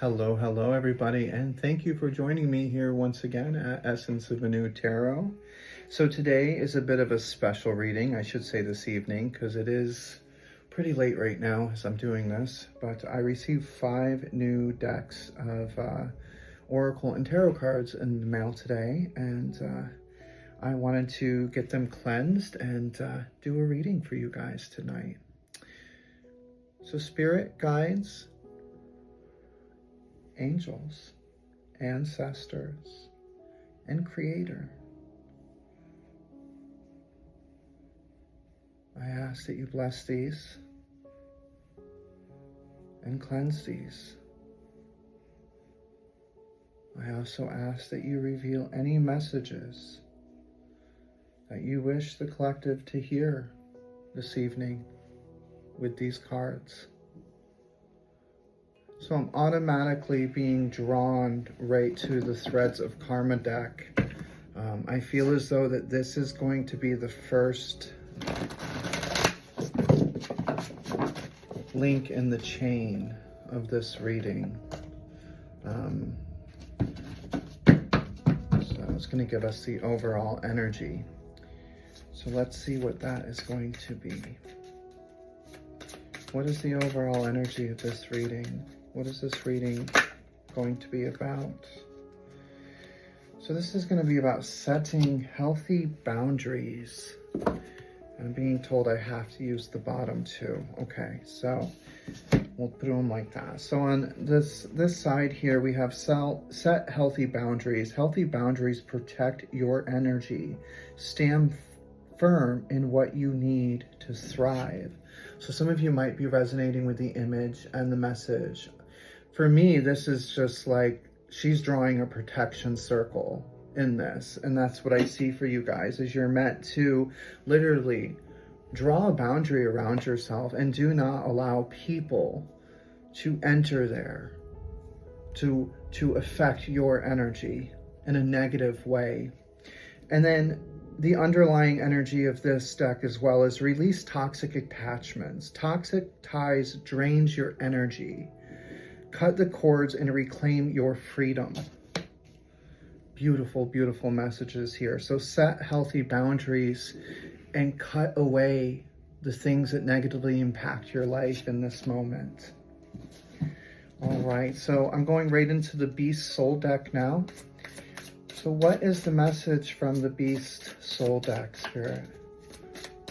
Hello, everybody, and thank you for joining me here once again at Essence of a New Tarot. So today is a bit of a special reading, I should say this evening, because it is pretty late right now as I'm doing this, but I received 5 new decks of Oracle and Tarot cards in the mail today, and I wanted to get them cleansed and do a reading for you guys tonight. So Spirit Guides, angels, ancestors, and Creator, I ask that you bless these and cleanse these. I also ask that you reveal any messages that you wish the collective to hear this evening with these cards. So I'm automatically being drawn right to the Threads of Karma deck. I feel as though that this is going to be the first link in the chain of this reading. So it's going to give us the overall energy. So let's see what that is going to be. What is the overall energy of this reading? What is this reading going to be about? So this is going to be about setting healthy boundaries. I'm being told I have to use the bottom too. Okay, so we'll put them like that. So on this side here, we have set healthy boundaries. Healthy boundaries protect your energy. Stand firm in what you need to thrive. So some of you might be resonating with the image and the message. For me, this is just like she's drawing a protection circle in this. And that's what I see for you guys, is you're meant to literally draw a boundary around yourself and do not allow people to enter there, to affect your energy in a negative way. And then the underlying energy of this deck as well is release toxic attachments. Toxic ties drains your energy. Cut the cords and reclaim your freedom. Beautiful, beautiful messages here. So set healthy boundaries and cut away the things that negatively impact your life in this moment. All right, so I'm going right into the Beast Soul deck now. So what is the message from the Beast Soul deck, Spirit?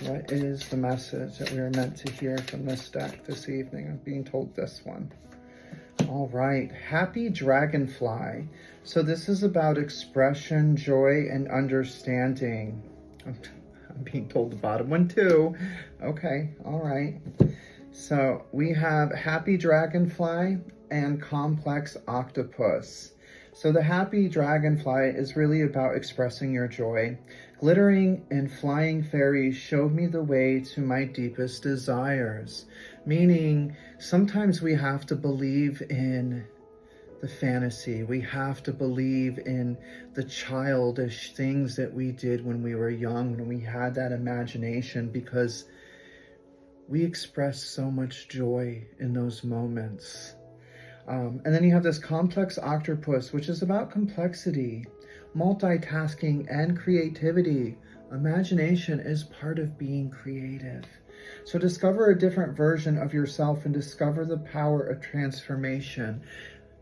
What is the message that we are meant to hear from this deck this evening? I'm being told this one. All right, Happy Dragonfly. So this is about expression, joy, and understanding. I'm being told the bottom one too. Okay, all right. So we have Happy Dragonfly and Complex Octopus. So the Happy Dragonfly is really about expressing your joy. Glittering and flying fairies showed me the way to my deepest desires. Meaning, sometimes we have to believe in the fantasy. We have to believe in the childish things that we did when we were young, when we had that imagination, because we express so much joy in those moments. And then you have this Complex Octopus, which is about complexity, multitasking, and creativity. Imagination is part of being creative. So discover a different version of yourself and discover the power of transformation.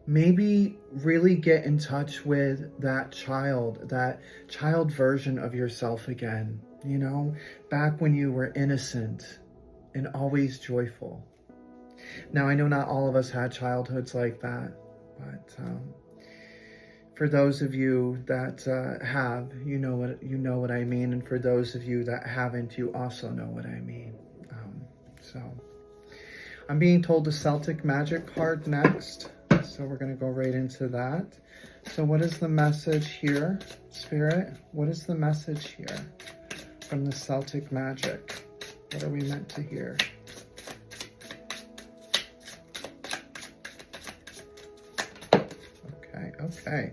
Maybe really get in touch with that child version of yourself again. You know, back when you were innocent and always joyful. Now, I know not all of us had childhoods like that, but for those of you that have, you know what I mean, and for those of you that haven't, you also know what I mean. So I'm being told the Celtic Magic card next, so we're going to go right into that. So what is the message here, Spirit? What is the message here from the Celtic Magic? What are we meant to hear? Okay.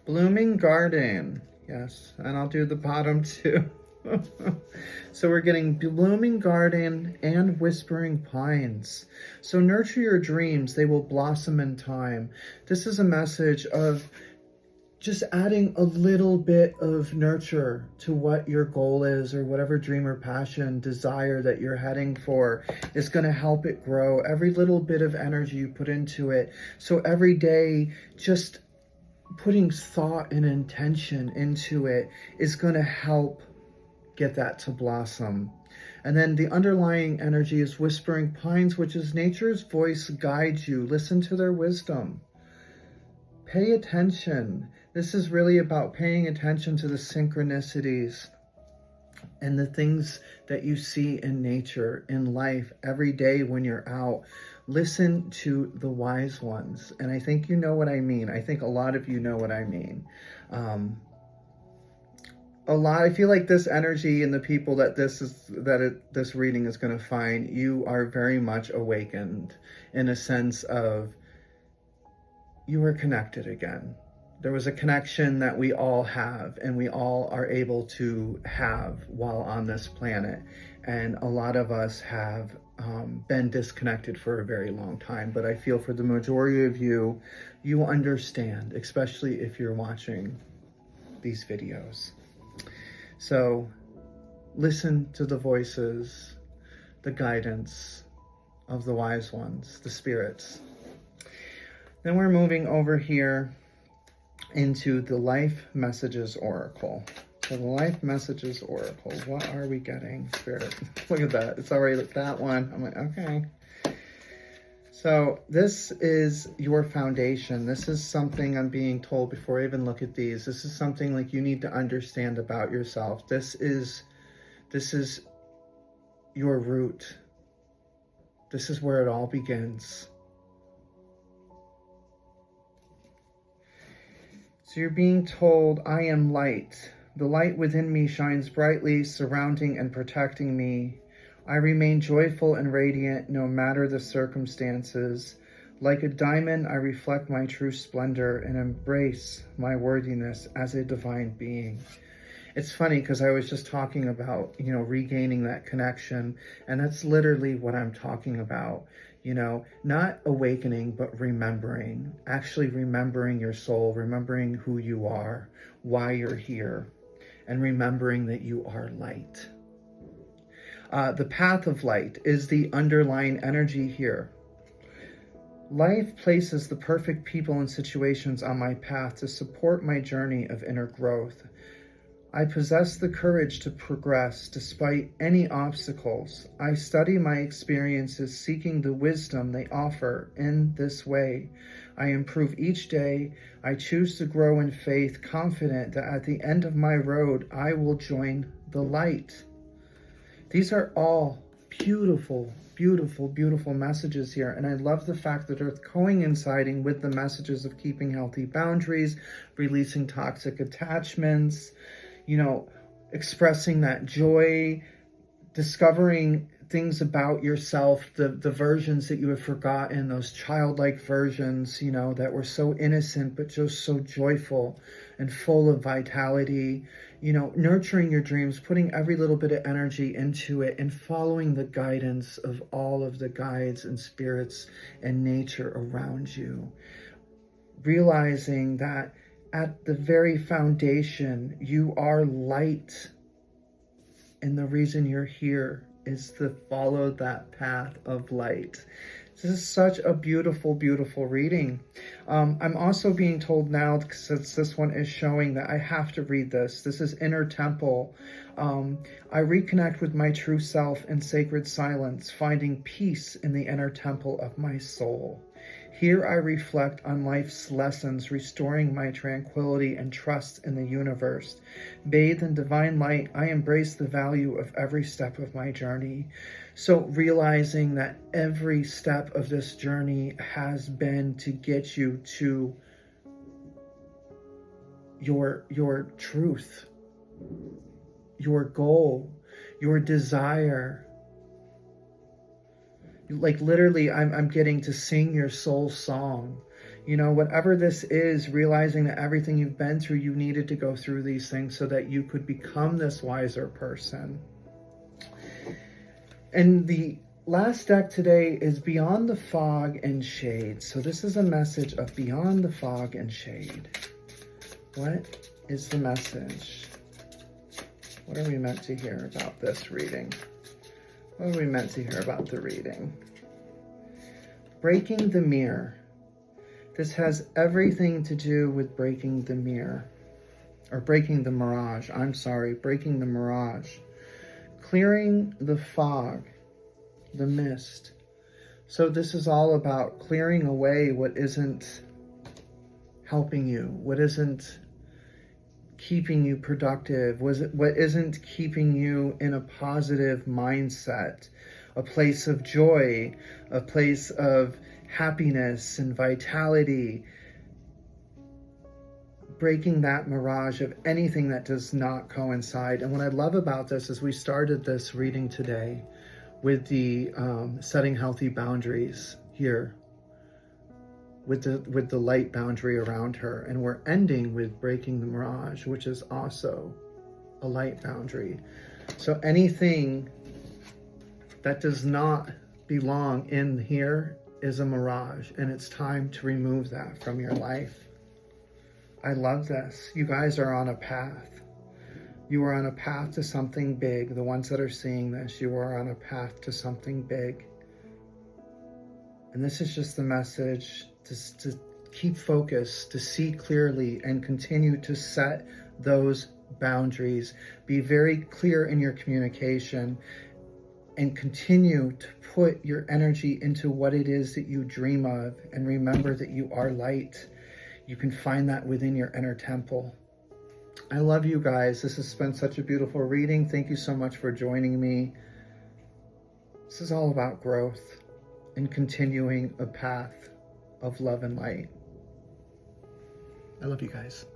Blooming Garden. Yes, and I'll do the bottom too. So we're getting blooming garden and whispering pines. So nurture your dreams, they will blossom in time. This is a message of just adding a little bit of nurture to what your goal is, or whatever dream or passion, desire that you're heading for is going to help it grow. Every little bit of energy you put into it. So every day, just putting thought and intention into it is going to help get that to blossom. And then the underlying energy is whispering pines, which is nature's voice guides you. Listen to their wisdom. Pay attention. This is really about paying attention to the synchronicities and the things that you see in nature, in life, every day when you're out. Listen to the wise ones. And I think you know what I mean. I think a lot of you know what I mean. I feel like this energy and the people that this reading is going to find, you are very much awakened in a sense of you are connected again. There was a connection that we all have and we all are able to have while on this planet. And a lot of us have been disconnected for a very long time. But I feel for the majority of you, you understand, especially if you're watching these videos. So listen to the voices, the guidance of the wise ones, the spirits. Then we're moving over here into the Life Messages Oracle. So the Life Messages Oracle, what are we getting, Spirit? Look at that, it's already that one. I'm like, okay. So this is your foundation. This is something I'm being told before I even look at these. This is something like you need to understand about yourself. This is your root. This is where it all begins. So you're being told, I am light. The light within me shines brightly, surrounding and protecting me. I remain joyful and radiant no matter the circumstances. Like a diamond, I reflect my true splendor and embrace my worthiness as a divine being. It's funny because I was just talking about, regaining that connection. And that's literally what I'm talking about. Not awakening, but remembering. Actually remembering your soul, remembering who you are, why you're here, and remembering that you are light. The path of light is the underlying energy here. Life places the perfect people and situations on my path to support my journey of inner growth. I possess the courage to progress despite any obstacles. I study my experiences, seeking the wisdom they offer in this way. I improve each day. I choose to grow in faith, confident that at the end of my road, I will join the light. These are all beautiful, beautiful, beautiful messages here. And I love the fact that they're coinciding with the messages of keeping healthy boundaries, releasing toxic attachments, expressing that joy, discovering things about yourself, the versions that you have forgotten, those childlike versions, that were so innocent, but just so joyful and full of vitality, nurturing your dreams, putting every little bit of energy into it and following the guidance of all of the guides and spirits and nature around you. Realizing that at the very foundation, you are light. And the reason you're here is to follow that path of light. This is such a beautiful, beautiful reading. I'm also being told now, since this one is showing, that I have to read this. This is Inner Temple. I reconnect with my true self in sacred silence, finding peace in the inner temple of my soul. Here I reflect on life's lessons, restoring my tranquility and trust in the universe. Bathed in divine light, I embrace the value of every step of my journey. So realizing that every step of this journey has been to get you to your truth, your goal, your desire. Like literally, I'm getting to sing your soul song. Whatever this is, realizing that everything you've been through, you needed to go through these things so that you could become this wiser person. And the last deck today is Beyond the Fog and Shade. So this is a message of Beyond the Fog and Shade. What is the message? What are we meant to hear about this reading? What are we meant to hear about the reading? Breaking the mirror. This has everything to do with breaking the mirror. Or breaking the mirage. I'm sorry, breaking the mirage. Clearing the fog, the mist. So this is all about clearing away what isn't helping you, what isn't keeping you productive, what isn't keeping you in a positive mindset, a place of joy, a place of happiness and vitality. Breaking that mirage of anything that does not coincide. And what I love about this is we started this reading today with the setting healthy boundaries here, with the light boundary around her, and we're ending with breaking the mirage, which is also a light boundary. So anything that does not belong in here is a mirage, and it's time to remove that from your life. I love this. You guys are on a path. You are on a path to something big. The ones that are seeing this, you are on a path to something big. And this is just the message to keep focused, to see clearly, and continue to set those boundaries. Be very clear in your communication, and continue to put your energy into what it is that you dream of. And remember that you are light. You can find that within your inner temple. I love you guys. This has been such a beautiful reading. Thank you so much for joining me. This is all about growth and continuing a path of love and light. I love you guys.